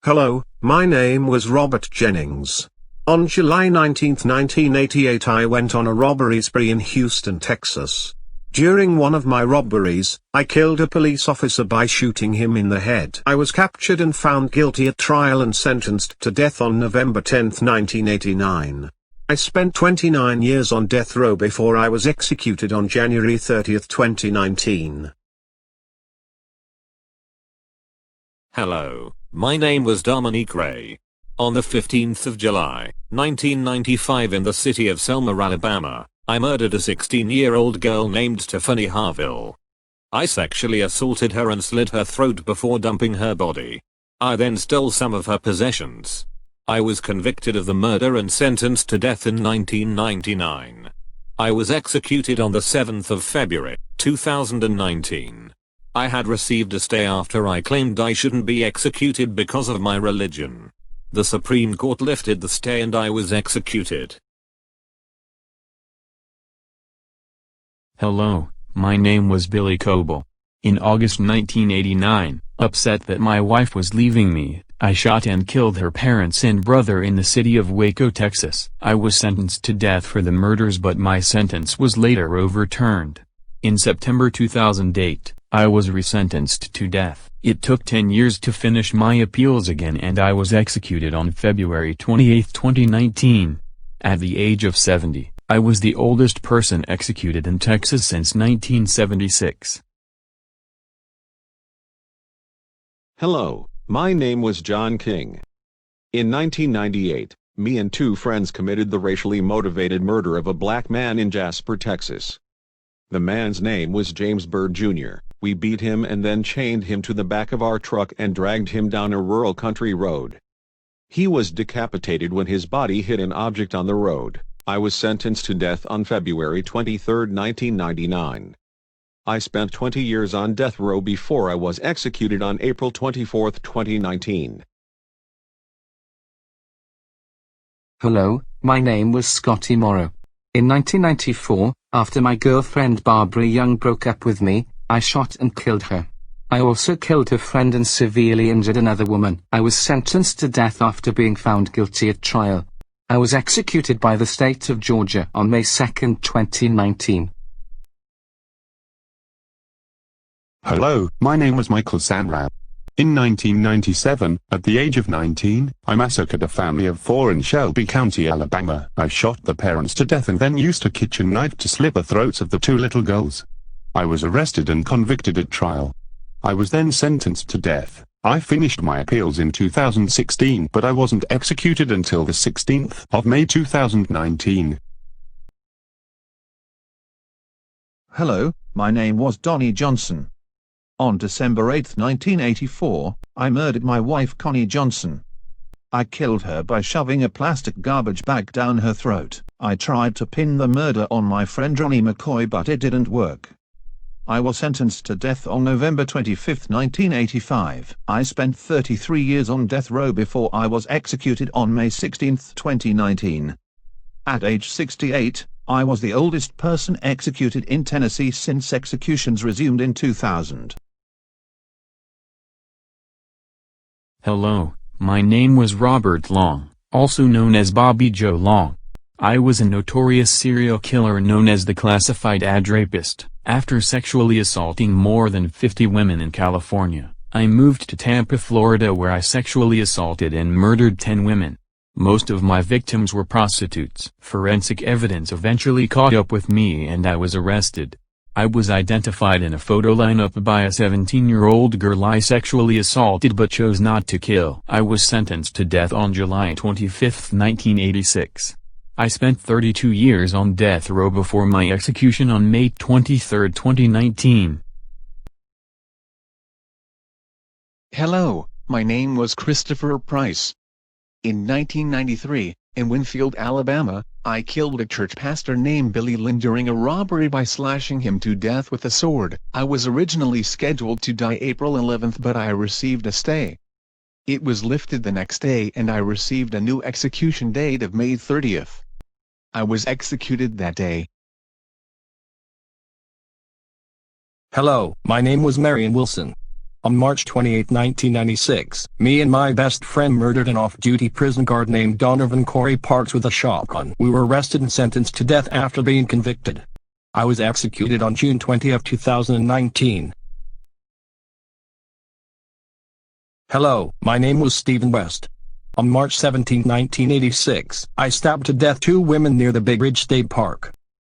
Hello, my name was Robert Jennings. On July 19, 1988 I went on a robbery spree in Houston, Texas. During one of my robberies, I killed a police officer by shooting him in the head. I was captured and found guilty at trial and sentenced to death on November 10, 1989. I spent 29 years on death row before I was executed on January 30, 2019. Hello, my name was Dominique Ray. On the 15th of July, 1995 in the city of Selma, Alabama, I murdered a 16-year-old girl named Tiffany Harville. I sexually assaulted her and slit her throat before dumping her body. I then stole some of her possessions. I was convicted of the murder and sentenced to death in 1999. I was executed on the 7th of February, 2019. I had received a stay after I claimed I shouldn't be executed because of my religion. The Supreme Court lifted the stay and I was executed. Hello, my name was Billy Coble. In August 1989, upset that my wife was leaving me, I shot and killed her parents and brother in the city of Waco, Texas. I was sentenced to death for the murders, but my sentence was later overturned. In September 2008, I was resentenced to death. It took 10 years to finish my appeals again and I was executed on February 28, 2019. At the age of 70, I was the oldest person executed in Texas since 1976. Hello, my name was John King. In 1998, me and two friends committed the racially motivated murder of a black man in Jasper, Texas. The man's name was James Byrd Jr. We beat him and then chained him to the back of our truck and dragged him down a rural country road. He was decapitated when his body hit an object on the road. I was sentenced to death on February 23, 1999. I spent 20 years on death row before I was executed on April 24, 2019. Hello, my name was Scotty Morrow. In 1994, after my girlfriend Barbara Young broke up with me, I shot and killed her. I also killed her friend and severely injured another woman. I was sentenced to death after being found guilty at trial. I was executed by the state of Georgia on May 2, 2019. Hello, my name was Michael Sanrab. In 1997, at the age of 19, I massacred a family of 4 in Shelby County, Alabama. I shot the parents to death and then used a kitchen knife to slit the throats of the 2 little girls. I was arrested and convicted at trial. I was then sentenced to death. I finished my appeals in 2016, but I wasn't executed until the 16th of May 2019. Hello, my name was Donnie Johnson. On December 8, 1984, I murdered my wife Connie Johnson. I killed her by shoving a plastic garbage bag down her throat. I tried to pin the murder on my friend Ronnie McCoy, but it didn't work. I was sentenced to death on November 25, 1985. I spent 33 years on death row before I was executed on May 16, 2019. At age 68, I was the oldest person executed in Tennessee since executions resumed in 2000. Hello, my name was Robert Long, also known as Bobby Joe Long. I was a notorious serial killer known as the classified ad rapist. After sexually assaulting more than 50 women in California, I moved to Tampa, Florida, where I sexually assaulted and murdered 10 women. Most of my victims were prostitutes. Forensic evidence eventually caught up with me and I was arrested. I was identified in a photo lineup by a 17-year-old girl I sexually assaulted but chose not to kill. I was sentenced to death on July 25, 1986. I spent 32 years on death row before my execution on May 23, 2019. Hello, my name was Christopher Price. In 1993, in Winfield, Alabama, I killed a church pastor named Billy Lynn during a robbery by slashing him to death with a sword. I was originally scheduled to die April 11th, but I received a stay. It was lifted the next day and I received a new execution date of May 30th. I was executed that day. Hello, my name was Marion Wilson. On March 28, 1996, me and my best friend murdered an off-duty prison guard named Donovan Corey Parks with a shotgun. We were arrested and sentenced to death after being convicted. I was executed on June 20, 2019. Hello, my name was Stephen West. On March 17, 1986, I stabbed to death 2 women near the Big Ridge State Park.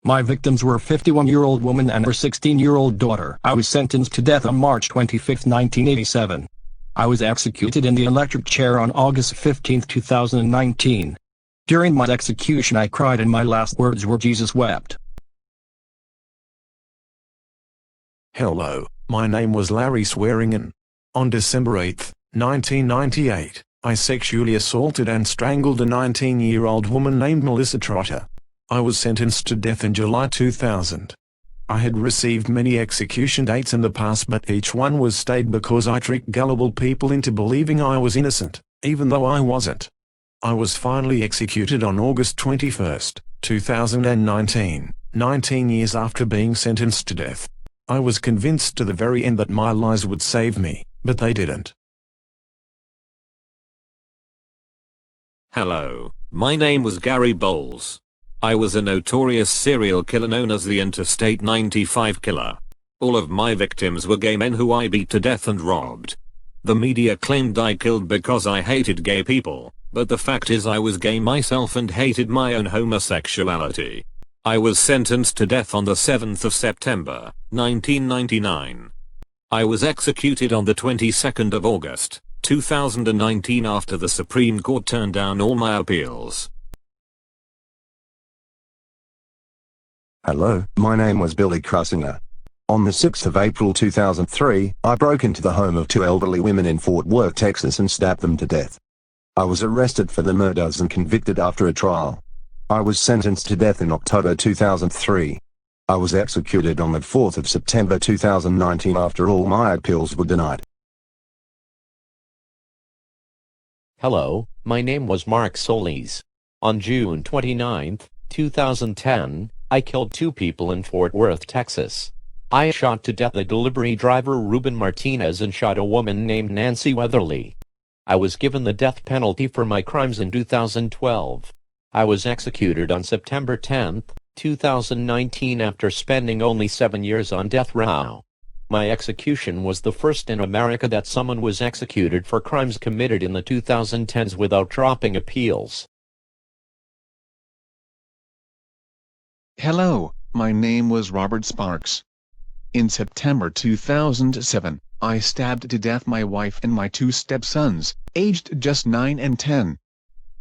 My victims were a 51-year-old woman and her 16-year-old daughter. I was sentenced to death on March 25, 1987. I was executed in the electric chair on August 15, 2019. During my execution I cried and my last words were "Jesus wept." Hello, my name was Larry Swearingen. On December 8, 1998, I sexually assaulted and strangled a 19-year-old woman named Melissa Trotter. I was sentenced to death in July 2000. I had received many execution dates in the past, but each one was stayed because I tricked gullible people into believing I was innocent, even though I wasn't. I was finally executed on August 21, 2019, 19 years after being sentenced to death. I was convinced to the very end that my lies would save me, but they didn't. Hello, my name was Gary Bowles. I was a notorious serial killer known as the Interstate 95 Killer. All of my victims were gay men who I beat to death and robbed. The media claimed I killed because I hated gay people, but the fact is I was gay myself and hated my own homosexuality. I was sentenced to death on the 7th of September, 1999. I was executed on the 22nd of August, 2019 after the Supreme Court turned down all my appeals. Hello, my name was Billy Krusinger. On the 6th of April 2003, I broke into the home of 2 elderly women in Fort Worth, Texas and stabbed them to death. I was arrested for the murders and convicted after a trial. I was sentenced to death in October 2003. I was executed on the 4th of September 2019 after all my appeals were denied. Hello, my name was Mark Solis. On June 29, 2010, I killed 2 people in Fort Worth, Texas. I shot to death a delivery driver Ruben Martinez and shot a woman named Nancy Weatherly. I was given the death penalty for my crimes in 2012. I was executed on September 10, 2019 after spending only 7 years on death row. My execution was the first in America that someone was executed for crimes committed in the 2010s without dropping appeals. Hello, my name was Robert Sparks. In September 2007, I stabbed to death my wife and my 2 stepsons, aged just 9 and 10.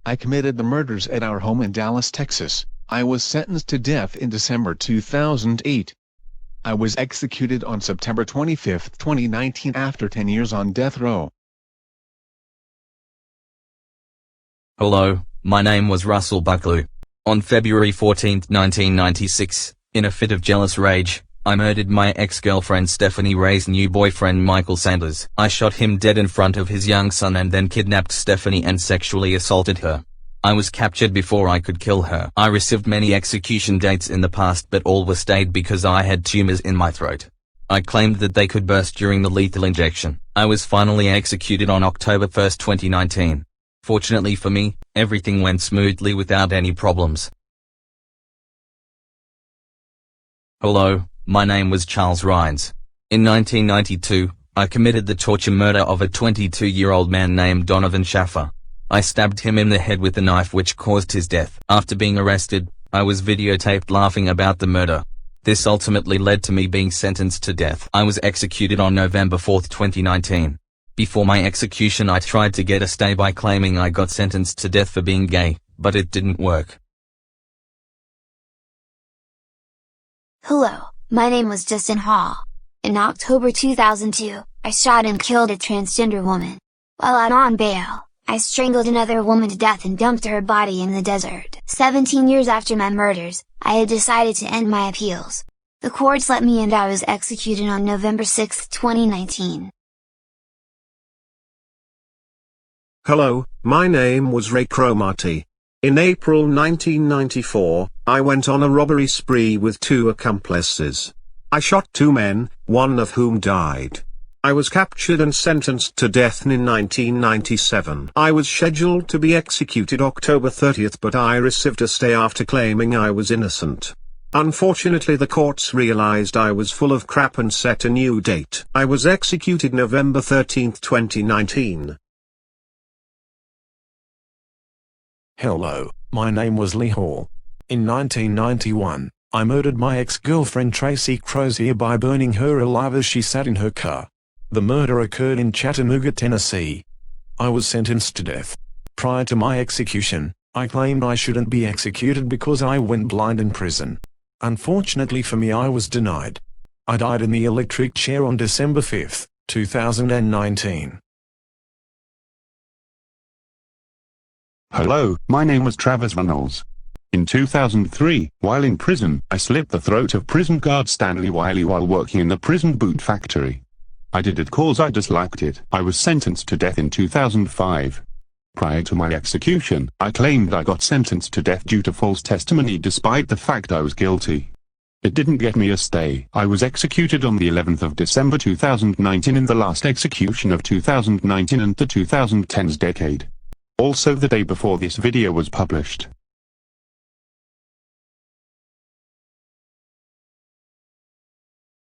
I committed the murders at our home in Dallas, Texas. I was sentenced to death in December 2008. I was executed on September 25, 2019 after 10 years on death row. Hello, my name was Russell Bucklew. On February 14, 1996, in a fit of jealous rage, I murdered my ex-girlfriend Stephanie Ray's new boyfriend Michael Sanders. I shot him dead in front of his young son and then kidnapped Stephanie and sexually assaulted her. I was captured before I could kill her. I received many execution dates in the past, but all were stayed because I had tumors in my throat. I claimed that they could burst during the lethal injection. I was finally executed on October 1, 2019. Fortunately for me, everything went smoothly without any problems. Hello, my name was Charles Rhines. In 1992, I committed the torture murder of a 22-year-old man named Donovan Schaffer. I stabbed him in the head with a knife which caused his death. After being arrested, I was videotaped laughing about the murder. This ultimately led to me being sentenced to death. I was executed on November 4, 2019. Before my execution I tried to get a stay by claiming I got sentenced to death for being gay, but it didn't work. Hello, my name was Justin Hall. In October 2002, I shot and killed a transgender woman. While out on bail, I strangled another woman to death and dumped her body in the desert. 17 years after my murders, I had decided to end my appeals. The courts let me and I was executed on November 6, 2019. Hello, my name was Ray Cromartie. In April 1994, I went on a robbery spree with 2 accomplices. I shot 2 men, one of whom died. I was captured and sentenced to death in 1997. I was scheduled to be executed October 30th, but I received a stay after claiming I was innocent. Unfortunately, the courts realized I was full of crap and set a new date. I was executed November 13, 2019. Hello, my name was Lee Hall. In 1991, I murdered my ex-girlfriend Tracy Crozier by burning her alive as she sat in her car. The murder occurred in Chattanooga, Tennessee. I was sentenced to death. Prior to my execution, I claimed I shouldn't be executed because I went blind in prison. Unfortunately for me, I was denied. I died in the electric chair on December 5, 2019. Hello, my name was Travis Reynolds. In 2003, while in prison, I slit the throat of prison guard Stanley Wiley while working in the prison boot factory. I did it cause I disliked it. I was sentenced to death in 2005. Prior to my execution, I claimed I got sentenced to death due to false testimony despite the fact I was guilty. It didn't get me a stay. I was executed on the 11th of December 2019 in the last execution of 2019 and the 2010s decade. Also the day before this video was published.